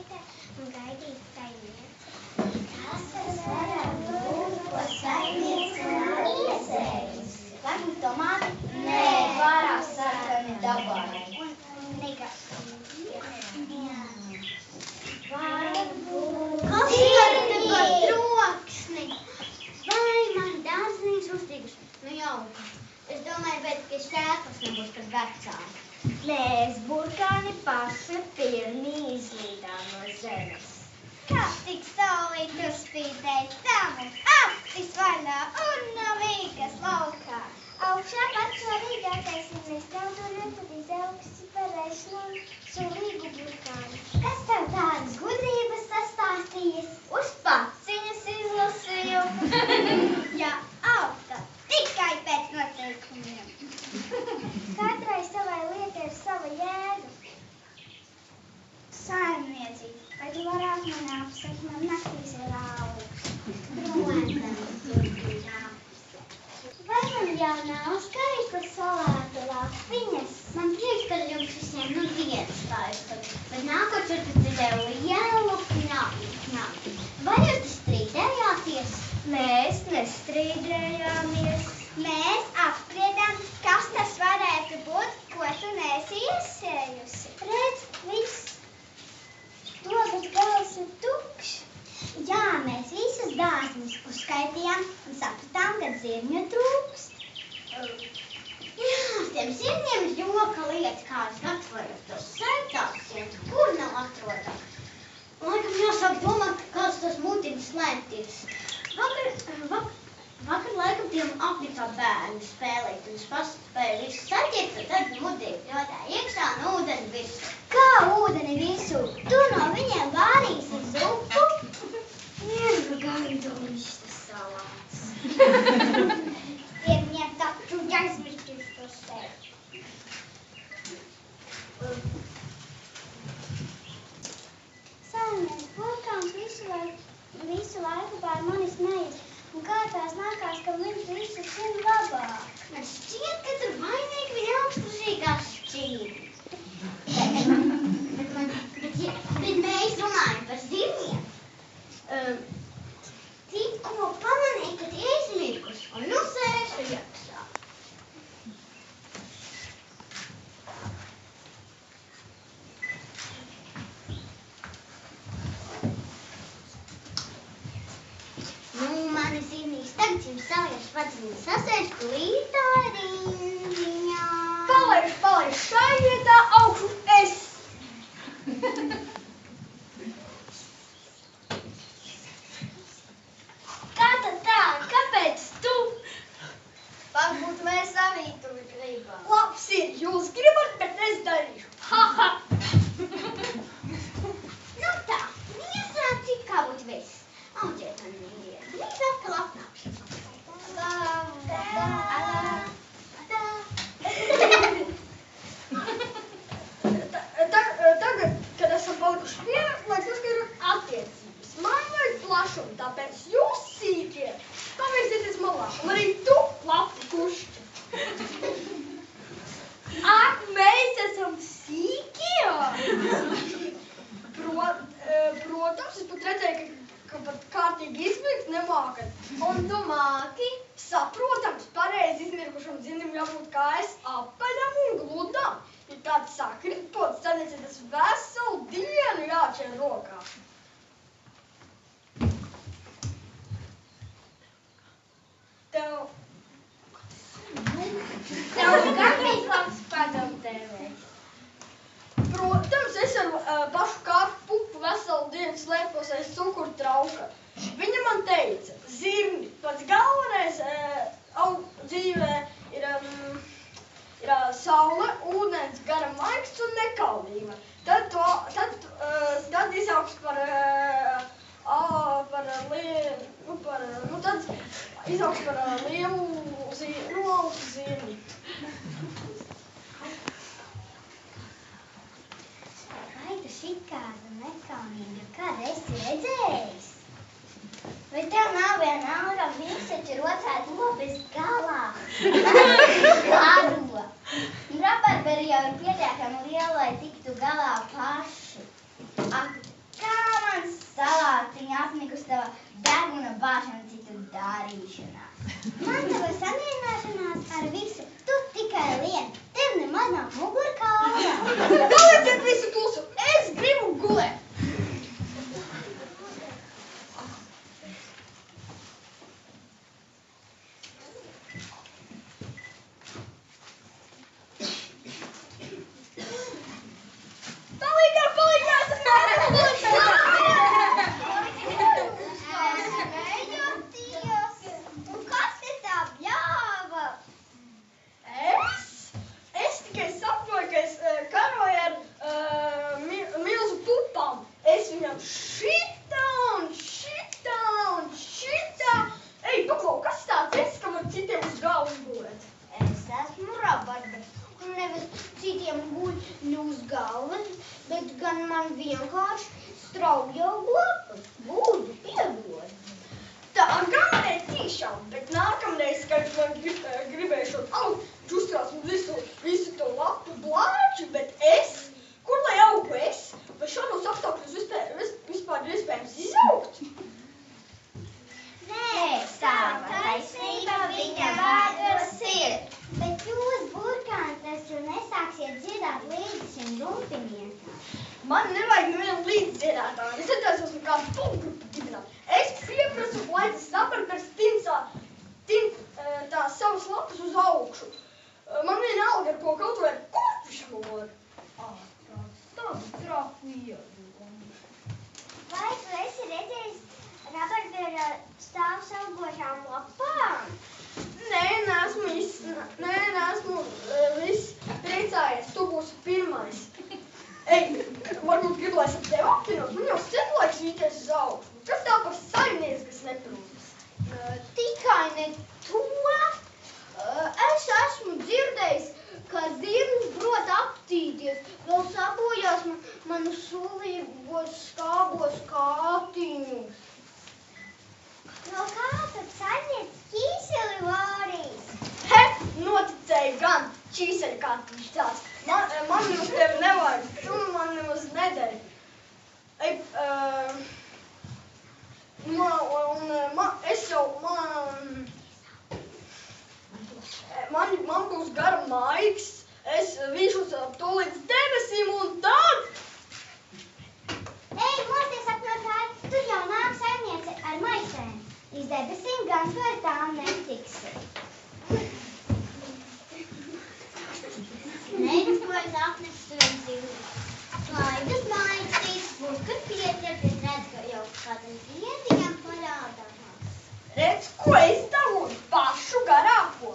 saulītē un gaidīt saimnieci. Kas tas varētu būt, ko saimniece nav iesējusi? Laikam tomāti? Nē, pārāk sarkani dabai. Varbūt. Dzirdi par troksni. Vai man dārziņš uztīguši? Nu jauka. Es domāju, bet, ka šķēpas nebūs par vecām. Mēs, burkāni, paši pirmī izlīdām no zemes. Kā tik saulīt uzspīdēja, tā mums aptis vaļā un nav vīgas laukā. Augšā pašā rīgākais, ja mēs tev turēt, tad izaugsi par ešanu sulīgu burkāni. Kas tev tādas gudrības sastāstījis? Uz paciņas izlasīju. Jā, augta, tikai pēc noteikumiem. Katrai savai lietai ir sava jēga. Saimniecība, vai tu varētu man apsakt, man naktīs ir augsts? Protams, turpina apsakt. Vai man jau nav skaista salātu lapiņas? Man prieks, ka jums visiem nu dienas taisot, bet nākošais tad dzirdēju lielu knapi. Vai jūs strīdējāties? Mēs nestrīdējāmies. Mēs apspriedām, kas tas varētu būt, ko tu neesi iesējusi. Redz, viss. Dobas gals ir tukšs. Jā, mēs visus dārziņus uzskaitījām un sapratām, ka zirņu trūkst. Jā, tiem zirņiem ir joka lieta, kā es gatavojos tos sētāksiet, kur nav atrodam. Laikam jāsāk domāt, kāds tos mutiņas slēpties. Vakar laikam tiem apnikā bērni spēlēt, un es paspēju visu saķert, un tad mudīgi jautāja iekšā no ūdeni visu. Kā ūdeni visu? Tu no viņiem vārīsi zupu? Vienu gandoņš tas salāts. Viņiem taču jāizmirkties to sevi. Saimnieks burkāns visu laiku pār mani smejas. Un kā tās nākās, ka viņš visu zina labāk? Man šķiet, ka tur vainīgi viņa augstprasīgās šķīri. Bet mēs runājam par zirņiem. Tikko pamanīju, ka tie izmirkuši un nu sēž iekšā. Mani zīmīs tagad jums saviešu padziņas sasēž klītā rindiņā. Palaiž, šai vietā augšu es. Kā tad tā? Kāpēc tu? Varbūt mēs arī tur gribam. Labs ir, jūs gribat, bet es darīšu. Ha, ha. Nu tā, iesāci, kā būtu viss. Audziet man mīļie. Drīz atkal apnākšu. Tagad, kad esam palikuši vieni, lai saskaidrot attiecības. Man vajag plašumu, tāpēc jūs sīkie pavirzieties malā. Un arī tu, lapu kušķi. Ak, mēs esam sīkie? Protams, es pat redzēju, ka pat kārtīgi izmirkt nemākat. Un tu māki? Saprotams, pareizi izmirkušam dzinim jābūt kājas apaļam un gludam. Ja kāds sakrit pods, tad tas veselu dienu jāķer rokā. Tev gan bija labs padomdevējs. Protams, es ar pašu kāpu pupu veselu dienu slēpos aiz cukuru trauka. Viņa man teica, zirni, pats galvenais dzīvē ir saule, ūdens, gara maigs un nekaldība. Tad izaugs tad izaugs par lielu zirni. Vai tu šitāda nekaunīga kāda esi redzējis? Vai tev nav vienalga visu taču rocēt lopes galā? Garo. Rabarberi jau ir pietiekami liela, lai tiktu galā paši. Ak, salātiņu apnikus tava deguna bāšana citu darīšanās. Man tava samierināšanās ar visu, tu tikai lien, tev nemaz nav mugurkaula. Palieciet visu klusu, es gribu gulēt. Man nevajag nevienu līdzdziedātāju. Es atceros, esmu kādu pulgrupu dibināt. Es pieprasu, lai tas sabarkars tā savas lapas uz augšu. Man vienalga ar ko kaut vai kurpišamor. Tādu traku iedomu. Vai tu esi redzējis rabarbera stāvu saugošām lapām? Nē, neesmu viss priecājies, tu būsi pirmais. Ej, varbūt gribu, lai es ar tevi apvinos, man jau sen laiks vīties uz augšu. Kas tā par saimnieci, kas neprūdas? Tikai ne to. Es esmu dzirdējis, ka zirnis prot aptīties, vēl sabojās manu sulīgos skābos kātiņus. No kā tad saimniec ķīseli vārīs? He, noticēju gan, ķīseļa kātiņš tāds. Man uz tevi nevajag, tu man nemaz nedari. Ej, man būs gara maigs, es vīšos to līdz debesīm un tad... Ej, mosties apnotāji, tur jau nāk saimniece ar maisēm. Iz debesīm gan tu ar tām netiksi. Neizkojas apnesuram zilus. Slaidas maisīs, būs, kad pieķerties, redz, ka jau kādam ziediņam parādās. Redz, ko es dabūju? Pašu garāko.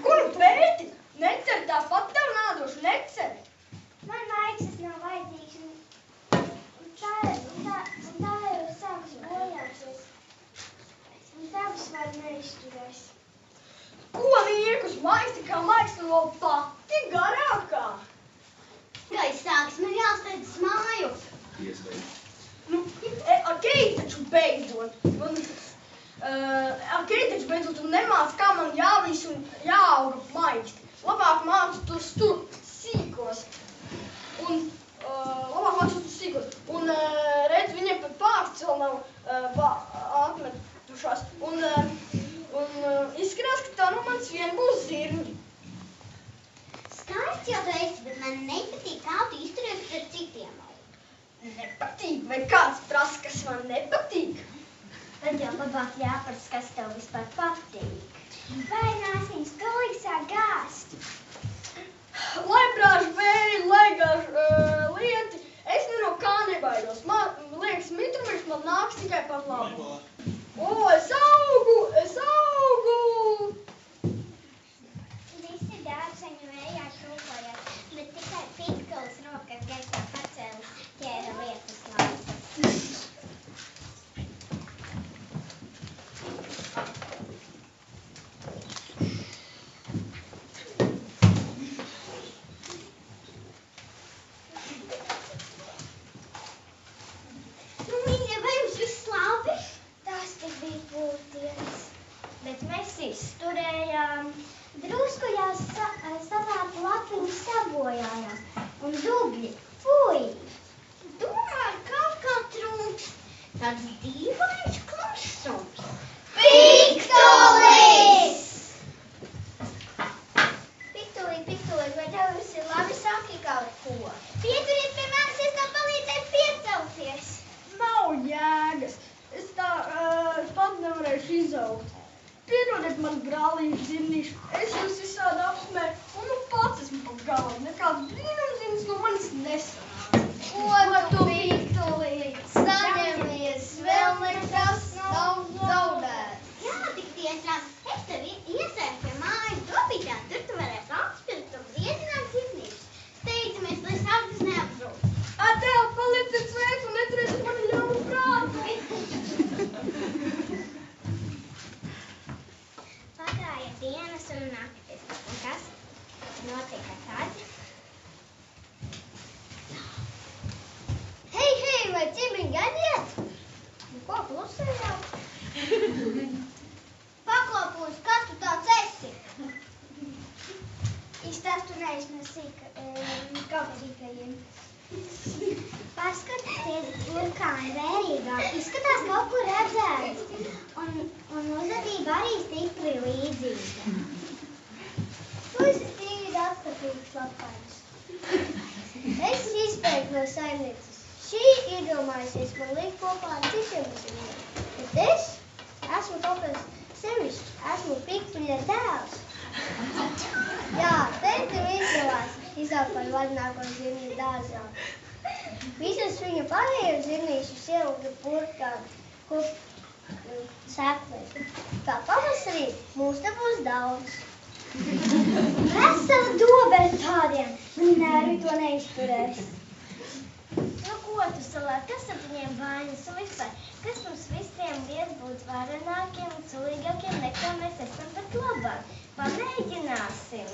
Kuru pēti? Necer, tāpat tev nādošu, necer. Man maiksas nav vajadzīgs un tā jau sāks bojāties. Un tavs var neizturēs. Ko niekus maisi, kā maisi vēl pati garākā? Gais sāks, man jāsteidz māju. Nu, ar Keiti taču beidzot. Ar Keiti taču beidzot un nemāc, kā man jāvīs un jāauga maiksti. Labāk mācu tur sīkos. Un redz, viņiem pat pārsts vēl nav atmetušās. Un izskatās, ka tā nu mans vien būs zirņi. Skaists jau tu esi, bet man nepatīk, kā tu izturies pret citiem. Nepatīk, vai kāds prasa, kas man nepatīk? Tad jau labāk jāprast, kas tev vispār patīk. Vai nāc viņas tūlīt sāk gāzt? Lai brāž vēji, lai gāž lieti, es ne no kā nebaidos. Man liekas, mitrumiks man nāks tikai par labu. O, es augu! Visi dārzeņu vējā šūpojās, bet tikai Pitkuls rokas gaisā pacēlis ķēra lietas lauzas. Nu, mīļie, vai jums viss labi? Tas tik bija pūtienis, bet mēs izturējām. Drusku jau savātu lapiņu sabojājās un dubļi, fuj! Domāju, kaut kā trūkst. varēšu izaugt. Piedodiet man, brālīši, zirnīši, es jūs visādi apsmēju, un nu pats esmu pa galam. Nekāds brīnumzīmes no manis nesanāca. Ko tu piktulīt? Saņemies, vēl nekas nav zaudēts. Jā, tik tiešām. Es tev iesēju pie mājas dobītām, tur tu varēsi apspirkt un briezināt zirnīšus. Steidzamies, lai sargas neapzūd. Tev, paliciet sveiks un neturēsiet mani ļaunu prātu. Pagāja dienas un naktis. Un kas notika tad? Hei, vai ķibiņ gaidiet? Nu, ko klusējāt? Paklopūs, kas tu tāds esi? Izstāstunējis no sīkajiem. Paskatieties, burkāni vērīgāk. Izskatās kaut kur redzēts. Un uzvedība arī stipri līdzīga. Tu esi tīri atskatīgs lapainis. Es izpēku no saimnieces. Šī iedomājusies man likt kopā ar citiem uzņēmumiem. Bet es esmu kaut kas sevišķs. Esmu piktuļa tēvs. Jā, tev izdevās izaugt par vadināko zirņu dārzā. Visas viņa pārējos zirnīšus ielika burkāni sekmēs. Kā pavasarī mums te būs daudz. Vesela dobe ar tādiem. Man nervi to neizturēs. Nu, ko tu salēt? Kas ar viņiem vainas un vispār? Kas mums visiem liek būt varenākiem un cilīgākiem nekā mēs esam pat labāk? Pamēģināsim!